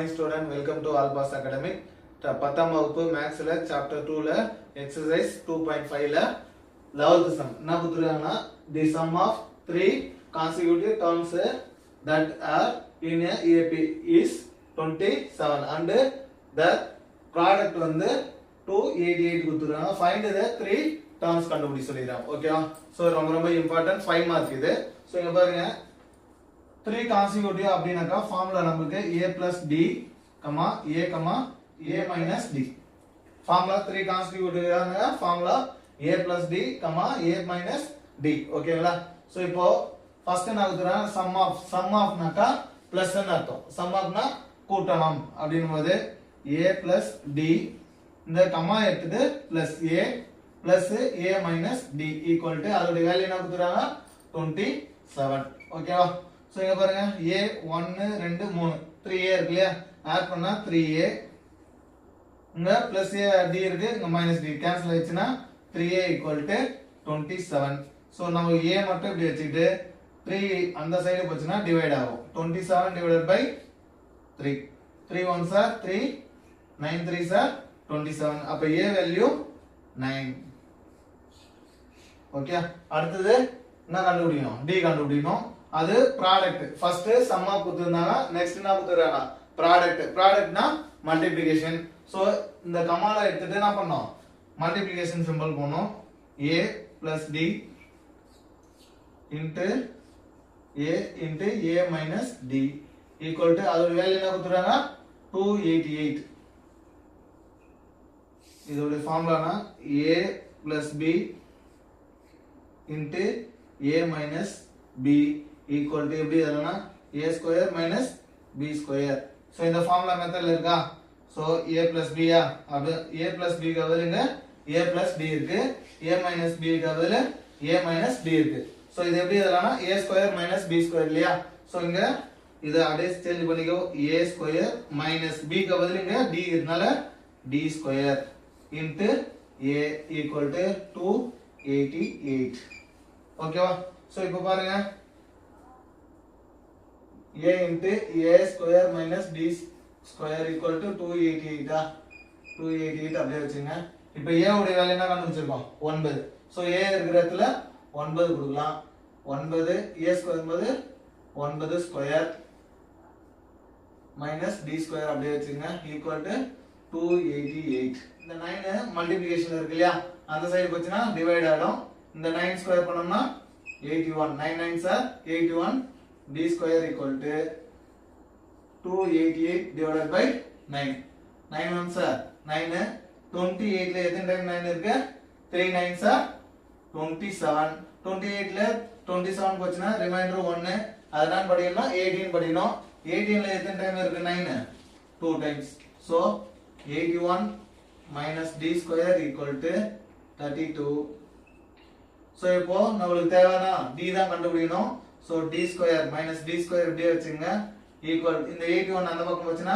morning student, welcome to All Pass Academic. 10th வகுப்பு மேக்ஸ்ல chapter 2ல exercise 2.5ல 11th sum என்ன கொடுத்திருக்காங்கன்னா the sum of three consecutive terms that are in a AP is 27 and the product வந்து 288 கொடுத்திருக்காங்க. Find the three terms கண்டுபிடி சொல்லிருக்காங்க. ஓகேவா? So ரொம்ப important 5 mark இது. சோ இங்க பாருங்க 3 consecutive அப்படினாக்கா ஃபார்முலா நமக்கு a plus d, a minus d. Formula 3 consecutive ஆன formula a plus d, a minus d. ஓகேங்களா? சோ இப்போ ஃபர்ஸ்ட் என்ன கொடுத்தறாங்க sum of னாக்கா பிளஸ் ன்னு அர்த்தம். sum of னா கூட்டணும் அப்படினும்போது a plus d இந்த கமா எடுத்துட்டு plus a plus a minus d equal to அதோட வேல்யூ என்ன கொடுத்தறாங்க 27. ஓகேவா? சோ இங்க பாருங்க a 1 2 3 3a இருக்கு இல்லையா, ஆட் பண்ணா 3a, இங்க பிளஸ் a d இருக்கு, இங்க மைனஸ் d கேன்சல் ஆயிடுச்சுனா 3a equal to 27. சோ நம்ம a மட்டும் இப்படி வச்சிட்டு 3 அந்த சைடு போச்சுனா டிவைட் ஆகும். 27 divided by 3, 3 1s are 3, 9 3s are 27. அப்ப a வேல்யூ 9. ஓகே, அடுத்து என்ன கண்டுபிடிக்கணும், d கண்டுபிடிக்கணும். அது ப்ராடக்ட். ஃபர்ஸ்ட் சம் ஆஃப் கொடுத்திருந்தாங்க, நெக்ஸ்ட் என்ன கொடுத்திருக்காங்க ப்ராடக்ட். ப்ராடக்ட்னா மல்டிப்ளிகேஷன். சோ இந்த கமால எடுத்துட்டு என்ன பண்ணோம், மல்டிப்ளிகேஷன் சிம்பல் போடணும். a plus d into a into a minus d equal to அதோட வேல்யூ என்ன கொடுத்திருக்காங்க 288. இதோட ஃபார்முலானா a plus b into a minus b equal to எப்படி எழுதலாம், a square minus b square. So இந்த ஃபார்முலா மெத்தட்ல இருக்கா. சோ a plus b அப்ப a plus b க்கு பதிலா a plus d இருக்கு, a minus b க்கு பதிலா a minus d இருக்கு. சோ இது எப்படி எழுதலாம்னா a square minus b square இல்லையா. சோ இங்க இத அப்படியே சேஞ்ச் பண்ணிக்கோ, a square minus b க்கு பதிலா இங்க d இருக்கனால d square into a equal to 288. ஓகேவா? சோ இப்போ பாருங்க a into a square minus d square equal to 288. 288 அப்படியே வச்சுங்க. இப்போ a உடைய வேல்யூ என்ன கண்டுபிடிச்சிருக்கோம் 9. சோ a இருக்கிற இடத்துல 9 கொடுக்கலாம். 9 a ஸ்கொயர் என்பது 9 ஸ்கொயர் minus d ஸ்கொயர் அப்படியே வச்சுங்க equal to 288. இந்த 9 மல்டிப்ளிகேஷன் இருக்கு இல்லையா, அந்த சைடு போச்சுனா டிவைட் ஆகும். இந்த 9 ஸ்கொயர் பண்ணோம்னா 81, 9 9s are 81, d square equal to 288 divided by 9. 9 1s are 9, 28 ல எத்தனை டைம் 9 இருக்கு, 3 9s are 27. 28 ல 27 போச்சுனா ரிமைண்டர் 1, அதனால படிக்கணும் 18 படிக்கணும். 18 ல எத்தனை டைம் இருக்கு 9, 2 times. So 81 minus d square equal to 32. So இப்போ நமக்கு தேவையான d தான் கண்டுபிடிக்கணும். So d square minus d square இப்படியே வச்சுங்க ஈக்குவல், இந்த 81 அந்த பக்கம் போச்சுனா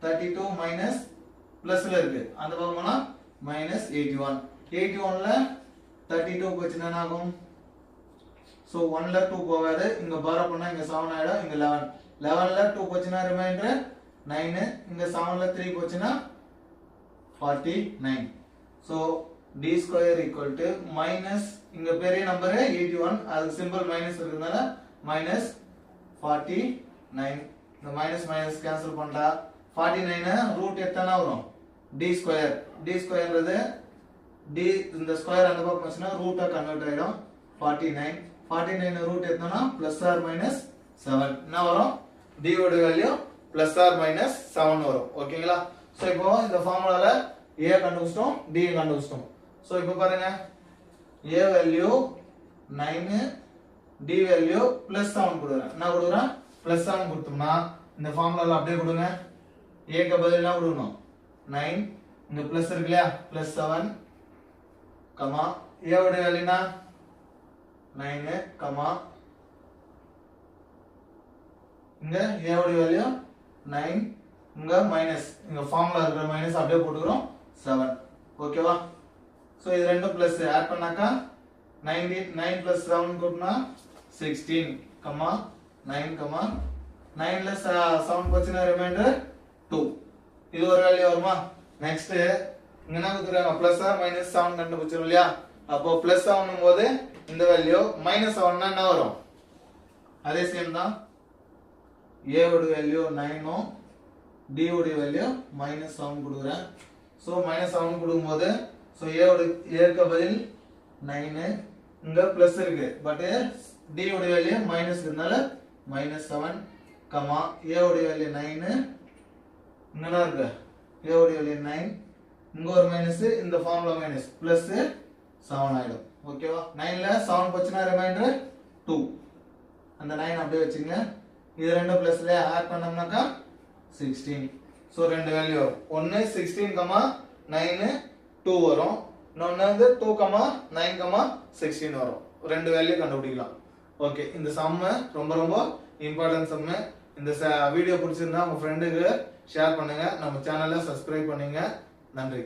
32 மைனஸ் பிளஸ்ல இருக்கு, அந்த பக்கம் போனா மைனஸ் 81. 81 ல 32 போச்சுனா என்ன ஆகும், சோ 1 ல 2 போகாது, இங்க பாரா பண்ணா இங்க 7 ஆயிடும், இங்க 11. 11 ல 2 போச்சுனா ரிமைண்டர் 9, இங்க 7 ல 3 போச்சுனா 49. So d square equal to minus இங்க பெரிய நம்பர் 81, அது சிம்பல் மைனஸ் இருக்குனால minus 49. இந்த மைனஸ் மைனஸ் கேன்சல் பண்ணா 49 ரூட் எத்தனை வரும் d ஸ்கொயர். d ஸ்கொயர்ன்றது d இந்த ஸ்கொயர் அந்த பக்கம் வச்சனா ரூட்டா கன்வர்ட் ஆயிடும். 49 49 ரூட் எத்தனை பிளஸ் ஆர் மைனஸ் 7 என்ன வரும், d ஓட வேல்யூ பிளஸ் ஆர் மைனஸ் 7 வரும். ஓகேங்களா? சோ இப்போ இந்த ஃபார்முலால a கண்டுபிடிச்சிட்டோம், d கண்டுபிடிச்சிட்டோம். சோ இப்போ பாருங்க a value 9, d value plus 7 கொடுறேன். என்ன கொடுறேன் பிளஸ் 7 கொடுத்தோம்னா இந்த ஃபார்முலால அப்படியே கொடுங்க. a க்கு பதிலா என்ன கொடுக்கணும் 9, இங்க பிளஸ் இருக்கு இல்லையா பிளஸ் 7 கமா a ஓட வேல்யூ என்ன 9 கமா இங்க a ஓட வேல்யூ 9, இங்க மைனஸ், இங்க ஃபார்முலா இருக்கிற மைனஸ் அப்படியே போட்டுறோம் 7. ஓகேவா? சோ இது ரெண்டும் பிளஸ் ஆட் பண்ணாக்கா 9 plus 7 கூட்டினா 16, 9 9 ல 7 போச்சுனா ரிமைண்டர் 2 இது ஒரு வேல்யூ வருமா நெக்ஸ்ட் இங்க என்ன கொடுத்துறாங்க பிளஸ் ஆர் மைனஸ் 7 கண்டுபிடிச்சோம் இல்லையா அப்போ பிளஸ் 7 போது இந்த வேல்யூ மைனஸ் 7 னா என்ன வரும் அதே சேம் தான் a ஓட வேல்யூ 9 d ஓட வேல்யூ -7 கொடுக்குறேன் சோ -7 கொடுக்கும்போது சோ a க்கு பதில் 9 இங்க பிளஸ் இருக்கு பட் d ஓட வேல்யூ மைனஸ் இருக்கனால -7 கமா a ஓட வேல்யூ 9 இங்க என்ன இருக்கு a ஓட வேல்யூ 9 இங்க ஒரு மைனஸ் இந்த ஃபார்முலா மைனஸ் பிளஸ் 7 ஆயிடும் ஓகேவா 9 ல 7 போச்சுனா ரிமைண்டர் 2 அந்த 9 அப்படியே வச்சுங்க இது ரெண்டு பிளஸ்ல ஆட் பண்ணோம்னாக்கா 16 சோ ரெண்டு வேல்யூ வரும் ஒன்னு 16, 9 2 வரும் இன்னொன்னு வந்து 2, 9, 16 வரும் ரெண்டு வேல்யூ கண்டுபிடிக்கலாம் ஓகே இந்த சம் ரொம்ப ரொம்ப இம்பார்ட்டன்ட் சம் இந்த வீடியோ பிடிச்சிருந்தா உங்க ஃப்ரெண்டுக்கு ஷேர் பண்ணுங்க நம்ம சேனலை சப்ஸ்கிரைப் பண்ணுங்க நன்றி